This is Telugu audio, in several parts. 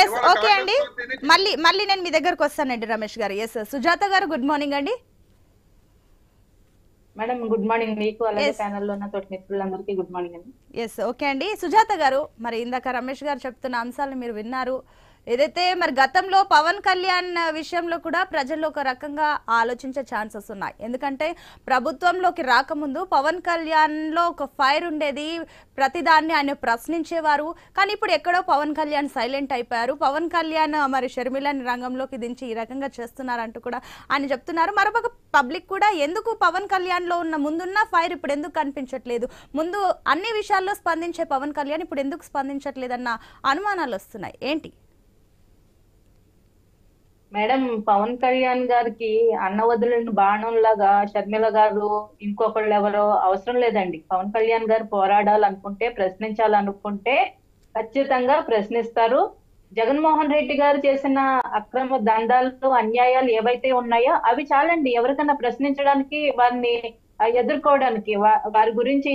ఎస్ ఓకే అండి. మళ్ళీ మళ్ళీ నేను మీ దగ్గరకు వస్తానండి రమేష్ గారు. ఎస్ సుజాత గారు గుడ్ మార్నింగ్ అండి. మేడం గుడ్ మార్నింగ్ మీకు అలాగే ఎస్ ప్యానెల్లో ఉన్న తోటి మిత్రులందరికీ గుడ్ మార్నింగ్ అండి. ఎస్ ఓకే అండి. సుజాత గారు, మరి ఇందాక రమేష్ గారు చెప్తున్న అంశాలను మీరు విన్నారు. ఏదైతే మరి గతంలో పవన్ కళ్యాణ్ విషయంలో కూడా ప్రజల్లో ఒక రకంగా ఆలోచించే ఛాన్సెస్ ఉన్నాయి. ఎందుకంటే ప్రభుత్వంలోకి రాకముందు పవన్ కళ్యాణ్లో ఒక ఫైర్ ఉండేది, ప్రతిదాన్ని ఆయన ప్రశ్నించేవారు. కానీ ఇప్పుడు ఎక్కడో పవన్ కళ్యాణ్ సైలెంట్ అయిపోయారు. పవన్ కళ్యాణ్ మరి షర్మిలని రంగంలోకి దించి ఈ రకంగా చేస్తున్నారంటూ కూడా ఆయన చెప్తున్నారు. మరొక పబ్లిక్ కూడా ఎందుకు పవన్ కళ్యాణ్లో ఉన్న ముందున్న ఫైర్ ఇప్పుడు ఎందుకు కనిపించట్లేదు, ముందు అన్ని విషయాల్లో స్పందించే పవన్ కళ్యాణ్ ఇప్పుడు ఎందుకు స్పందించట్లేదన్న అనుమానాలు వస్తున్నాయి. ఏంటి మేడం పవన్ కళ్యాణ్ గారికి అన్న వదిలిన బాణం లాగా షర్మిల గారు ఇంకొకళ్ళు ఎవరో అవసరం లేదండి. పవన్ కళ్యాణ్ గారు పోరాడాలనుకుంటే, ప్రశ్నించాలనుకుంటే ఖచ్చితంగా ప్రశ్నిస్తారు. జగన్మోహన్ రెడ్డి గారు చేసిన అక్రమ దందాలు, అన్యాయాలు ఏవైతే ఉన్నాయో అవి చాలండి ఎవరికైనా ప్రశ్నించడానికి, వారిని ఎదుర్కోవడానికి, వారి గురించి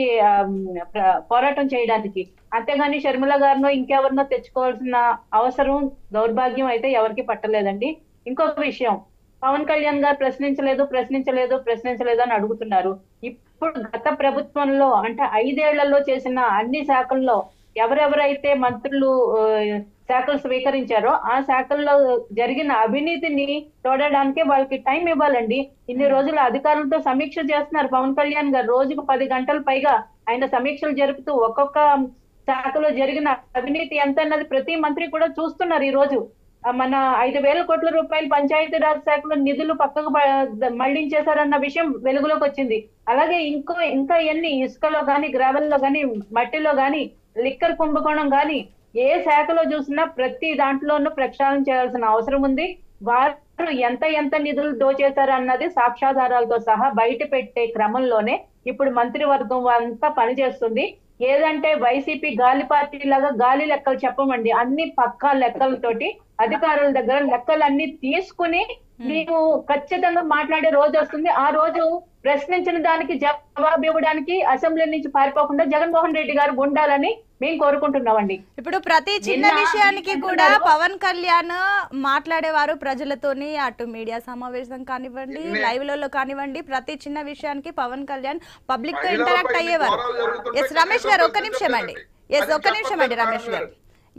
పోరాటం చేయడానికి. అంతేగాని షర్మిల గారినో ఇంకెవరినో తెచ్చుకోవాల్సిన అవసరం, దౌర్భాగ్యం అయితే ఎవరికి పట్టలేదండి. ఇంకొక విషయం, పవన్ కళ్యాణ్ గారు ప్రశ్నించలేదు అని అడుగుతున్నారు. ఇప్పుడు గత ప్రభుత్వంలో అంటే 5 ఏళ్లలో చేసిన అన్ని శాఖల్లో ఎవరెవరైతే మంత్రులు శాఖలు స్వీకరించారో ఆ శాఖల్లో జరిగిన అవినీతిని చూడడానికి వాళ్ళకి టైం ఇవ్వాలండి. ఇన్ని రోజులు అధికారులతో సమీక్ష చేస్తున్నారు పవన్ కళ్యాణ్ గారు. రోజుకు 10 గంటల పైగా ఆయన సమీక్షలు జరుపుతూ ఒక్కొక్క శాఖలో జరిగిన అవినీతి ఎంత అన్నది ప్రతి మంత్రి కూడా చూస్తున్నారు. ఈ రోజు మన 5,000 కోట్ల రూపాయలు పంచాయతీరాజ్ శాఖలో నిధులు పక్కకు మళ్లించేశారన్న విషయం వెలుగులోకి వచ్చింది. అలాగే ఇంకా ఎన్ని ఇసుకలో గాని, గ్రావెల్లో గాని, మట్టిలో గాని, లిక్కర్ కుంభకోణం గాని ఏ శాఖలో చూసినా ప్రతి దాంట్లోనూ ప్రక్షాళన చేయాల్సిన అవసరం ఉంది. వారు ఎంత నిధులు దోచేశారు అన్నది సాక్ష్యాధారాలతో సహా బయట పెట్టే క్రమంలోనే ఇప్పుడు మంత్రివర్గం అంతా పనిచేస్తుంది. ఏదంటే వైసీపీ గాలి పార్టీ లాగా గాలి లెక్కలు చెప్పమండి, అన్ని పక్కా లెక్కలతోటి అధికారుల దగ్గర లెక్కలన్నీ తీసుకుని మీకు ఖచ్చితంగా మాట్లాడే రోజు వస్తుంది. ఆ రోజు ప్రశ్నించిన దానికి జవాబు ఇవ్వడానికి అసెంబ్లీ నుంచి పారిపోకుండా జగన్మోహన్ రెడ్డి గారు ఉండాలని మేము కోరుకుంటున్నామండి. ఇప్పుడు ప్రతి చిన్న విషయానికి కూడా పవన్ కళ్యాణ్ మాట్లాడేవారు ప్రజలతోని, అటు మీడియా సమావేశం కానివ్వండి, లైవ్లలో కానివ్వండి, ప్రతి చిన్న విషయానికి పవన్ కళ్యాణ్ పబ్లిక్ తో ఇంటరాక్ట్ అయ్యేవారు. ఎస్ రమేష్ గారు ఒక్క నిమిషం అండి రమేష్ గారు.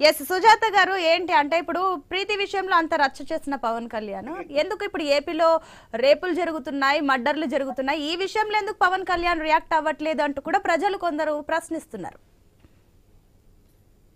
ఎస్ సుజాత గారు, ఏంటి అంటే ఇప్పుడు ప్రీతి విషయంలో అంత రచ్చ చేసిన పవన్ కళ్యాణ్ ఎందుకు ఇప్పుడు ఏపీలో రేపులు జరుగుతున్నాయి, మర్డర్లు జరుగుతున్నాయి, ఈ విషయంలో ఎందుకు పవన్ కళ్యాణ్ రియాక్ట్ అవ్వట్లేదు అంటూ కూడా ప్రజలు కొందరు ప్రశ్నిస్తున్నారు.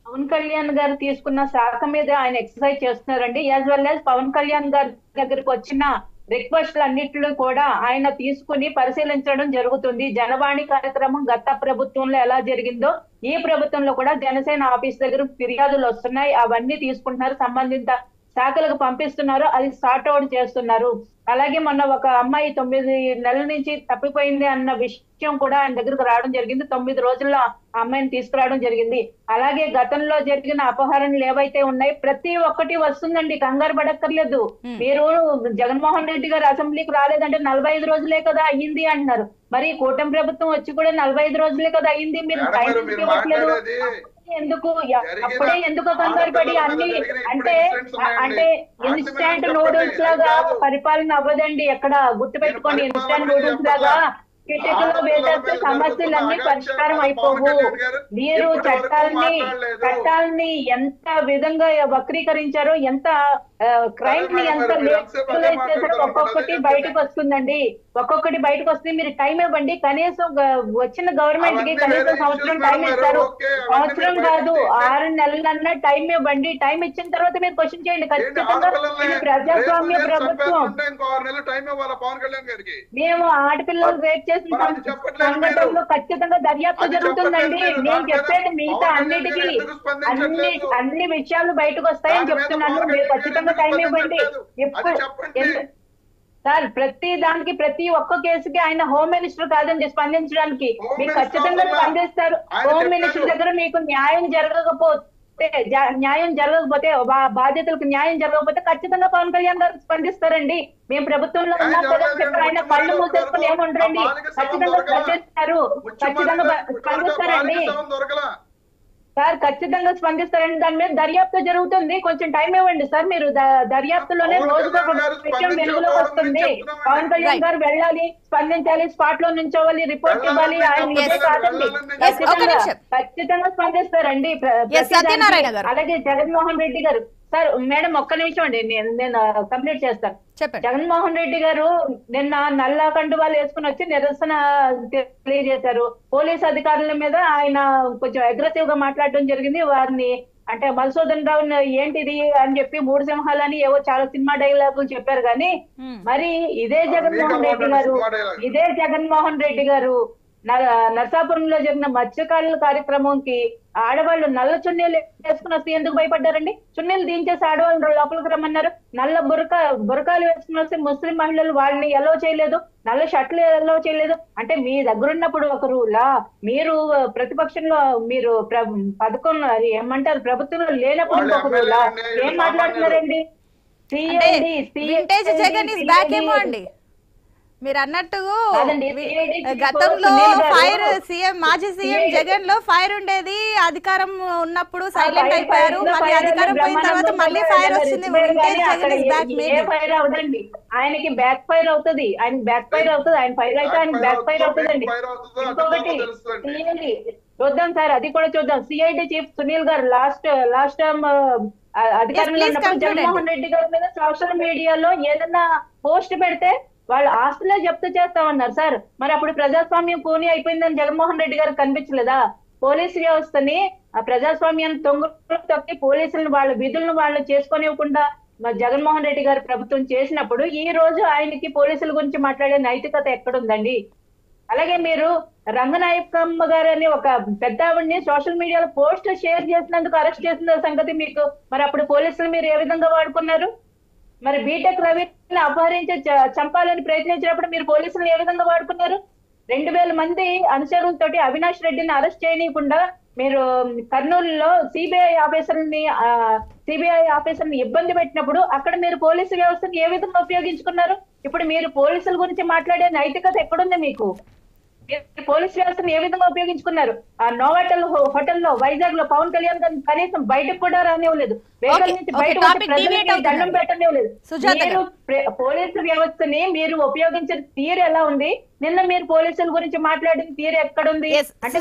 పవన్ కళ్యాణ్ గారు తీసుకున్న శాఖ మీద ఆయన ఎక్సర్సైజ్ చేస్తున్నారండి. As well as Pawan Kalyan గారి దగ్గరికి వచ్చిన రిక్వెస్ట్లు అన్నిట్లో కూడా ఆయన తీసుకుని పరిశీలించడం జరుగుతుంది. జనవాణి కార్యక్రమం గత ప్రభుత్వంలో ఎలా జరిగిందో ఈ ప్రభుత్వంలో కూడా జనసేన ఆఫీస్ దగ్గర ఫిర్యాదులు వస్తున్నాయి. అవన్నీ తీసుకుంటున్నారు, సంబంధిత శాఖలకు పంపిస్తున్నారు, అది సార్ట్ అవుట్ చేస్తున్నారు. అలాగే మొన్న ఒక అమ్మాయి 9 నెలల నుంచి తప్పిపోయింది అన్న విషయం కూడా ఆయన దగ్గరకు రావడం జరిగింది. 9 రోజుల్లో ఆ అమ్మాయిని తీసుకురావడం జరిగింది. అలాగే గతంలో జరిగిన అపహరణలు ఏవైతే ఉన్నాయి ప్రతి ఒక్కటి వస్తుందండి, కంగారు పడక్కర్లేదు. మీరు జగన్మోహన్ రెడ్డి గారు అసెంబ్లీకి రాలేదంటే 45 రోజులే కదా అయ్యింది అంటున్నారు. మరి కూటమి ప్రభుత్వం వచ్చి కూడా 45 రోజులే కదా అయ్యింది, మీరు టైం ఇవ్వట్లేదు ఎందుకు? అప్పుడే ఎందుకు కంగారు పడి అన్ని అంటే ఇన్స్టాంట్ నూడిల్స్ లాగా పరిపాలన అవ్వదండి. ఎక్కడ గుర్తు పెట్టుకోండి, ఇన్స్టాంట్ నూడిల్స్ లాగా కిటికీలో వేసేస్తే సమస్యలన్నీ పరిష్కారం అయిపోవు. మీరు చట్టాలని ఎంత విధంగా వక్రీకరించారో, ఎంత క్రైమ్ ని ఎంత లేబులైజ్ చేశారో ఒక్కొక్కటి బయటకు వస్తుందండి. ఒక్కొక్కటి బయటకు వస్తే మీరు టైం ఇవ్వండి. కనీసం వచ్చిన గవర్నమెంట్ కి కనీసం సంవత్సరం టైం ఇస్తారు. సంవత్సరం కాదు 6 నెలలన్నా టైం ఇవ్వండి. టైం ఇచ్చిన తర్వాత మీరు క్వశ్చన్ చేయండి. ఖచ్చితంగా ప్రజాస్వామ్య ప్రభుత్వం. మేము ఆడపిల్లలు రేట్ చేసిన సంఘటనలో ఖచ్చితంగా దర్యాప్తు జరుగుతుందండి. నేను చెప్పేది మిగతా అన్ని విషయాలు బయటకు వస్తాయని చెప్తున్నాను. మీరు ఖచ్చితంగా టైం ఇవ్వండి. సార్ ప్రతి దానికి, ప్రతి ఒక్క కేసుకి ఆయన హోమ్ మినిస్టర్ కాదండి స్పందించడానికి. మీరు ఖచ్చితంగా స్పందిస్తారు. హోమ్ మినిస్టర్ దగ్గర మీకు న్యాయం జరగకపోతే బాధ్యతలకు న్యాయం జరగకపోతే ఖచ్చితంగా పవన్ కళ్యాణ్ గారు స్పందిస్తారండి. మేము ప్రభుత్వంలో ఉన్నాం కదా చెప్పి ఆయన కళ్ళు మూసేసుకుని ఏముంటారండి. ఖచ్చితంగా స్పందిస్తారండి. సార్ ఖచ్చితంగా స్పందిస్తారండి. దాని మీద దర్యాప్తు జరుగుతుంది, కొంచెం టైం ఇవ్వండి సార్. మీరు దర్యాప్తులోనే పవన్ రోజుకో కళ్యాణ్ గారు విషయం వెలుగులోకి వస్తుంది. చెప్తున్నామండి. పవన్ కళ్యాణ్ Right. గారు వెళ్ళాలి, స్పందించాలి, స్పాట్ లో నుంచోవాలి, రిపోర్ట్ ఇవ్వాలి. ఆయన ఇదే కాదండి, Yes, ఒక నిమిషం. ఖచ్చితంగా స్పందిస్తారండి. Yes, సత్యనారాయణ గారు. అలాగే జగన్మోహన్ రెడ్డి గారు. సార్ మేడం ఒక్క నిమిషం అండి, నేను కంప్లీట్ చేస్తాను. చెప్పండి. జగన్మోహన్ రెడ్డి గారు నిన్న నల్ల కండువాలు వేసుకుని వచ్చి నిరసన తెలియజేశారు. పోలీస్ అధికారుల మీద ఆయన కొంచెం అగ్రెసివ్ గా మాట్లాడడం జరిగింది. వారిని అంటే మధుసూదన్ రావు ఏంటిది అని చెప్పి 3 సింహాలని ఏవో చాలా సినిమా డైలాగులు చెప్పారు. కానీ మరి ఇదే జగన్మోహన్ రెడ్డి గారు నరసాపురంలో జరిగిన మత్స్యకారుల కార్యక్రమంకి ఆడవాళ్ళు నల్ల చున్నీలు వేసుకుని వస్తే ఎందుకు భయపడ్డారండి? చున్నీలు దించేసి ఆడవాళ్ళు లోపలికి రమ్మన్నారు. నల్ల బురకాలు వేసుకుని వస్తే ముస్లిం మహిళలు వాళ్ళని ఎలో చేయలేదు, నల్ల షర్ట్లు ఎలో చేయలేదు. అంటే మీ దగ్గరున్నప్పుడు ఒక రూలా, మీరు ప్రతిపక్షంలో మీరు పథకం ఏమంటారు ప్రభుత్వంలో లేనప్పుడు ఒక రూలా? ఏం మాట్లాడుతున్నారండి? వింటేజ్ జగన్ ఇస్ బ్యాక్ ఏమో అండి. మీరు అన్నట్టు గతంలో ఫైర్ సీఎం మాజీ సీఎం జగన్ లో ఫైర్ ఉండేది, అధికారం ఉన్నప్పుడు సైలెంట్ అయిపోయారు, మళ్ళీ అధికారం పోయిన తర్వాత మళ్ళీ ఫైర్ వచ్చింది. ఫైర్ అవదండి, ఆయనకి బ్యాక్ ఫైర్ అవుతుంది, ఆయన ఫైర్ అయితే ఆయనకి బ్యాక్ ఫైర్ అవుతుందండి. ఇంకొకటి చూద్దాం సార్, అది కూడా చూద్దాం. సిఐడి చీఫ్ సునీల్ గారు లాస్ట్ టైం అధికారంలో ఉన్నప్పుడు జగన్మోహన్ రెడ్డి గారి మీద సోషల్ మీడియాలో ఏదన్నా పోస్ట్ పెడితే వాళ్ళు ఆస్తులే జప్తు చేస్తామన్నారు సార్. మరి అప్పుడు ప్రజాస్వామ్యం కూని అయిపోయిందని జగన్మోహన్ రెడ్డి గారికి కనిపించలేదా? పోలీసు వ్యవస్థని ఆ ప్రజాస్వామ్యాన్ని తొంగలు తొక్కి పోలీసులను వాళ్ళ విధులను వాళ్ళు చేసుకోనివ్వకుండా జగన్మోహన్ రెడ్డి గారు ప్రభుత్వం చేసినప్పుడు ఈ రోజు ఆయనకి పోలీసుల గురించి మాట్లాడే నైతికత ఎక్కడుందండి? అలాగే మీరు రంగనాయకమ్మ గారు అని ఒక పెద్ద ఆవిడ్ని సోషల్ మీడియాలో పోస్ట్ షేర్ చేసినందుకు అరెస్ట్ చేసిన సంగతి మీకు మరి అప్పుడు పోలీసులు మీరు ఏ విధంగా వాడుకున్నారు? మరి బీటెక్ రవిని అపహరించి చంపాలని ప్రయత్నించినప్పుడు మీరు పోలీసులు ఏ విధంగా వాడుకున్నారు? 2000 మంది అనుచరులతోటి అవినాష్ రెడ్డిని అరెస్ట్ చేయనీయకుండా మీరు కర్నూలులో సిబిఐ ఆఫీసర్ని ఇబ్బంది పెట్టినప్పుడు అక్కడ మీరు పోలీసు వ్యవస్థను ఏ విధంగా ఉపయోగించుకున్నారు? ఇప్పుడు మీరు పోలీసుల గురించి మాట్లాడే నైతికత ఎక్కడుంది మీకు? పోలీస్ వ్యవస్థను ఏ విధంగా ఉపయోగించుకున్నారు? ఆ నోవాటెల్ హోటల్లో వైజాగ్ లో పవన్ కళ్యాణ్ గారిని కనీసం బయటకు కూడా రానివ్వలేదు, వెహికల్ నుంచి బయట దండం పెట్టనివ్వలేదు. పోలీసు వ్యవస్థని మీరు ఉపయోగించిన తీరు ఎలా ఉంది? నిన్న మీరు పోలీసుల గురించి మాట్లాడిన తీరు ఎక్కడుంది అంటే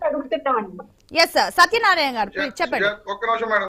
అడుగుతున్నామండి. సత్యనారాయణ గారు చెప్పండి. ఒక్క నిమిషం మేడం.